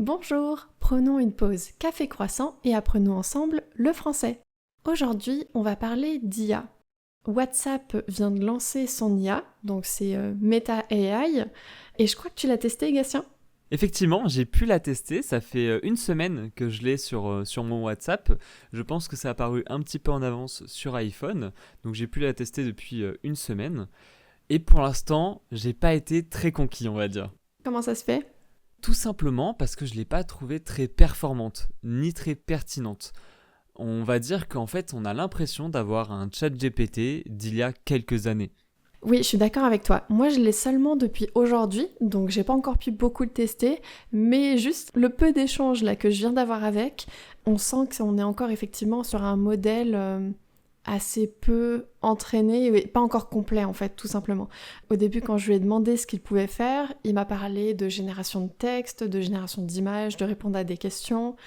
Bonjour, prenons une pause café croissant et apprenons ensemble le français. Aujourd'hui, on va parler d'IA. WhatsApp vient de lancer son IA, donc c'est Meta AI, et je crois que tu l'as testé, Gatien. Effectivement, j'ai pu la tester, ça fait une semaine que je l'ai sur mon WhatsApp. Je pense que ça a apparu un petit peu en avance sur iPhone, donc j'ai pu la tester depuis une semaine. Et pour l'instant, j'ai pas été très conquis, on va dire. Comment ça se fait? Tout simplement parce que je l'ai pas trouvée très performante, ni très pertinente. On va dire qu'en fait, on a l'impression d'avoir un chat GPT d'il y a quelques années. Oui, je suis d'accord avec toi. Moi, je l'ai seulement depuis aujourd'hui, donc j'ai pas encore pu beaucoup le tester, mais juste le peu d'échanges là que je viens d'avoir avec, on sent qu'on est encore effectivement sur un modèle assez peu entraîné et pas encore complet en fait, tout simplement. Au début, quand je lui ai demandé ce qu'il pouvait faire, il m'a parlé de génération de texte, de génération d'images, de répondre à des questions.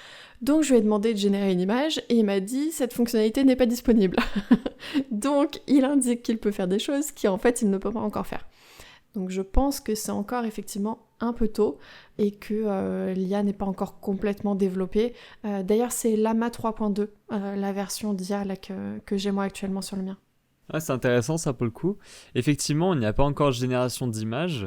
Donc je lui ai demandé de générer une image et il m'a dit cette fonctionnalité n'est pas disponible. Donc il indique qu'il peut faire des choses qui en fait il ne peut pas encore faire. Donc je pense que c'est encore effectivement un peu tôt et que l'IA n'est pas encore complètement développée. D'ailleurs c'est Llama 3.2, la version d'IA là, que j'ai moi actuellement sur le mien. Ah, c'est intéressant ça pour le coup. Effectivement, il n'y a pas encore de génération d'images.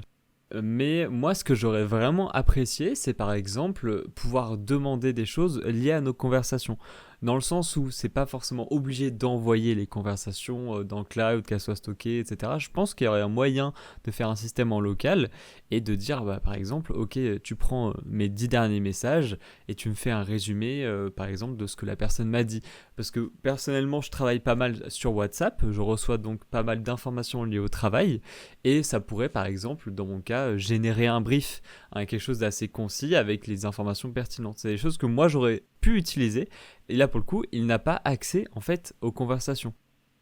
Mais moi, ce que j'aurais vraiment apprécié, c'est par exemple pouvoir demander des choses liées à nos conversations. Dans le sens où c'est pas forcément obligé d'envoyer les conversations dans le cloud, qu'elles soient stockées, etc. Je pense qu'il y aurait un moyen de faire un système en local et de dire, bah, par exemple, ok, tu prends mes 10 derniers messages et tu me fais un résumé, par exemple, de ce que la personne m'a dit. Parce que personnellement, je travaille pas mal sur WhatsApp, je reçois donc pas mal d'informations liées au travail. Et ça pourrait, par exemple, dans mon cas, générer un brief, hein, quelque chose d'assez concis avec les informations pertinentes. C'est des choses que moi j'aurais pu utiliser. Et là, pour le coup, il n'a pas accès en fait aux conversations.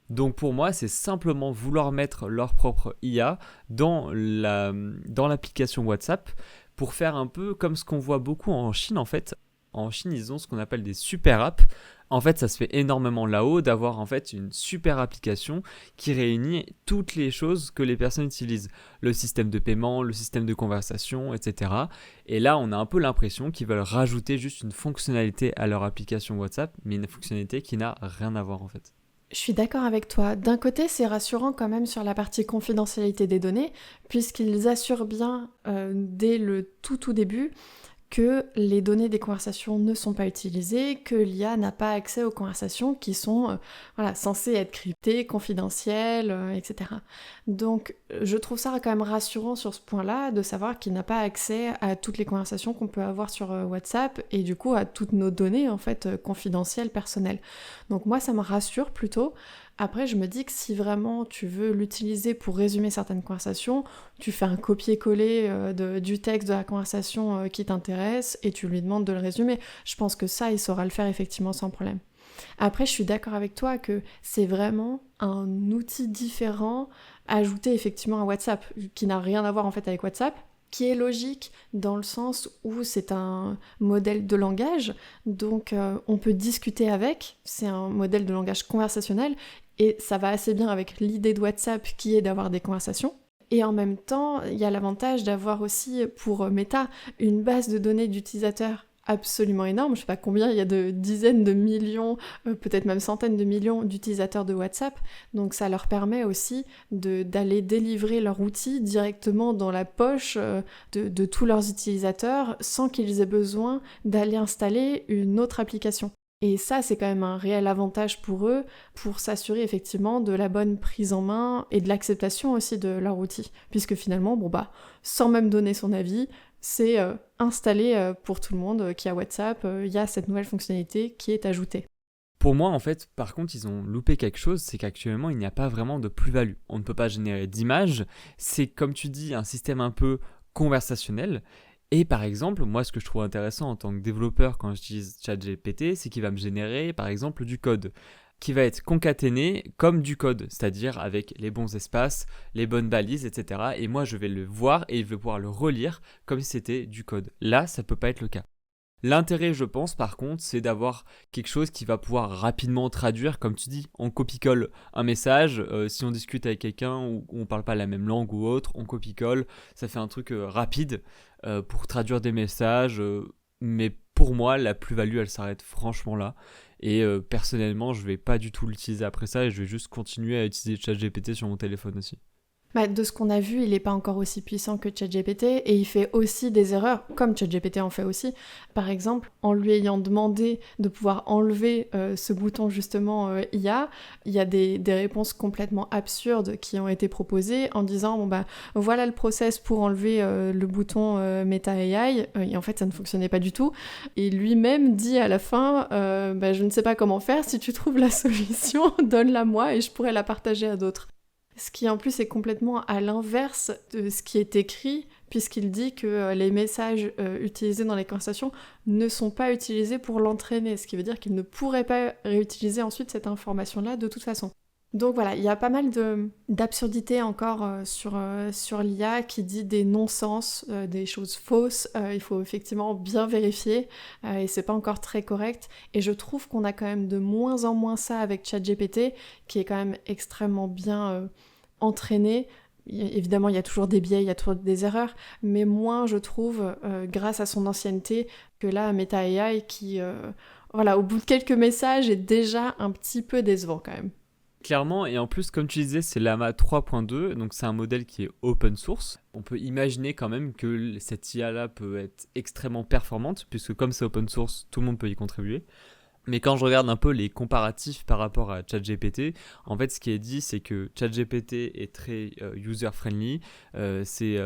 Donc pour moi, c'est simplement vouloir mettre leur propre IA dans l'application WhatsApp pour faire un peu comme ce qu'on voit beaucoup en Chine en fait. En Chine, ils ont ce qu'on appelle des super apps. En fait, ça se fait énormément là-haut d'avoir en fait une super application qui réunit toutes les choses que les personnes utilisent. Le système de paiement, le système de conversation, etc. Et là, on a un peu l'impression qu'ils veulent rajouter juste une fonctionnalité à leur application WhatsApp, mais une fonctionnalité qui n'a rien à voir en fait. Je suis d'accord avec toi. D'un côté, c'est rassurant quand même sur la partie confidentialité des données, puisqu'ils assurent bien dès le tout début que les données des conversations ne sont pas utilisées, que l'IA n'a pas accès aux conversations qui sont voilà, censées être cryptées, confidentielles, etc. Donc je trouve ça quand même rassurant sur ce point-là, de savoir qu'il n'a pas accès à toutes les conversations qu'on peut avoir sur WhatsApp et du coup à toutes nos données en fait confidentielles, personnelles. Donc moi ça me rassure plutôt. Après, je me dis que si vraiment tu veux l'utiliser pour résumer certaines conversations, tu fais un copier-coller du texte de la conversation qui t'intéresse et tu lui demandes de le résumer. Je pense que ça, il saura le faire effectivement sans problème. Après, je suis d'accord avec toi que c'est vraiment un outil différent ajouté effectivement à WhatsApp, qui n'a rien à voir en fait avec WhatsApp, qui est logique dans le sens où c'est un modèle de langage, donc on peut discuter avec, c'est un modèle de langage conversationnel, et ça va assez bien avec l'idée de WhatsApp qui est d'avoir des conversations. Et en même temps, il y a l'avantage d'avoir aussi pour Meta une base de données d'utilisateurs absolument énorme. Je sais pas combien, il y a de dizaines de millions, peut-être même centaines de millions d'utilisateurs de WhatsApp. Donc ça leur permet aussi d'aller délivrer leur outil directement dans la poche de tous leurs utilisateurs sans qu'ils aient besoin d'aller installer une autre application. Et ça, c'est quand même un réel avantage pour eux, pour s'assurer effectivement de la bonne prise en main et de l'acceptation aussi de leur outil. Puisque finalement, bon bah, sans même donner son avis, c'est installé pour tout le monde qui a WhatsApp, il y a cette nouvelle fonctionnalité qui est ajoutée. Pour moi, en fait, par contre, ils ont loupé quelque chose, c'est qu'actuellement, il n'y a pas vraiment de plus-value. On ne peut pas générer d'images, c'est comme tu dis, un système un peu conversationnel. Et par exemple, moi, ce que je trouve intéressant en tant que développeur quand j'utilise ChatGPT, c'est qu'il va me générer, par exemple, du code qui va être concaténé comme du code, c'est-à-dire avec les bons espaces, les bonnes balises, etc. Et moi, je vais le voir et je vais pouvoir le relire comme si c'était du code. Là, ça ne peut pas être le cas. L'intérêt, je pense, par contre, c'est d'avoir quelque chose qui va pouvoir rapidement traduire, comme tu dis, on copie-colle un message, si on discute avec quelqu'un ou on parle pas la même langue ou autre, on copie-colle, ça fait un truc rapide pour traduire des messages, Mais pour moi, la plus-value, elle s'arrête franchement là. Et personnellement, je vais pas du tout l'utiliser après ça et je vais juste continuer à utiliser ChatGPT sur mon téléphone aussi. Bah, de ce qu'on a vu, il n'est pas encore aussi puissant que ChatGPT et il fait aussi des erreurs, comme ChatGPT en fait aussi. Par exemple, en lui ayant demandé de pouvoir enlever ce bouton justement IA, il y a des réponses complètement absurdes qui ont été proposées en disant bon bah voilà le process pour enlever le bouton Meta AI et en fait ça ne fonctionnait pas du tout. Et lui-même dit à la fin bah, je ne sais pas comment faire, si tu trouves la solution, donne-la moi et je pourrais la partager à d'autres. Ce qui en plus est complètement à l'inverse de ce qui est écrit, puisqu'il dit que les messages utilisés dans les conversations ne sont pas utilisés pour l'entraîner, ce qui veut dire qu'il ne pourrait pas réutiliser ensuite cette information-là de toute façon. Donc voilà, il y a pas mal d'absurdités encore sur l'IA qui dit des non-sens, des choses fausses. Il faut effectivement bien vérifier et c'est pas encore très correct. Et je trouve qu'on a quand même de moins en moins ça avec ChatGPT, qui est quand même extrêmement bien entraîné. Évidemment, il y a toujours des biais, il y a toujours des erreurs, mais moins, je trouve, grâce à son ancienneté, que là, Meta AI qui, voilà, au bout de quelques messages, est déjà un petit peu décevant quand même. Clairement, et en plus, comme tu disais, c'est Llama 3.2, donc c'est un modèle qui est open source. On peut imaginer quand même que cette IA-là peut être extrêmement performante, puisque comme c'est open source, tout le monde peut y contribuer. Mais quand je regarde un peu les comparatifs par rapport à ChatGPT, en fait, ce qui est dit, c'est que ChatGPT est très user-friendly, c'est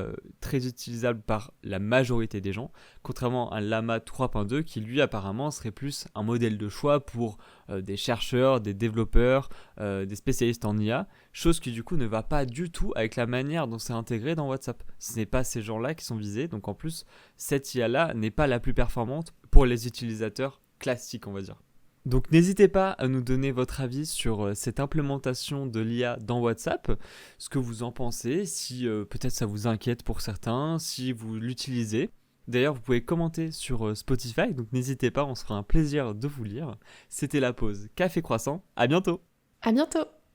très utilisable par la majorité des gens, contrairement à Llama 3.2 qui, lui, apparemment, serait plus un modèle de choix pour des chercheurs, des développeurs, des spécialistes en IA, chose qui, du coup, ne va pas du tout avec la manière dont c'est intégré dans WhatsApp. Ce n'est pas ces gens-là qui sont visés, donc en plus, cette IA-là n'est pas la plus performante pour les utilisateurs classiques, on va dire. Donc n'hésitez pas à nous donner votre avis sur cette implémentation de l'IA dans WhatsApp, ce que vous en pensez, si peut-être ça vous inquiète pour certains, si vous l'utilisez. D'ailleurs, vous pouvez commenter sur Spotify, donc n'hésitez pas, on se fera un plaisir de vous lire. C'était la pause Café Croissant, à bientôt! À bientôt!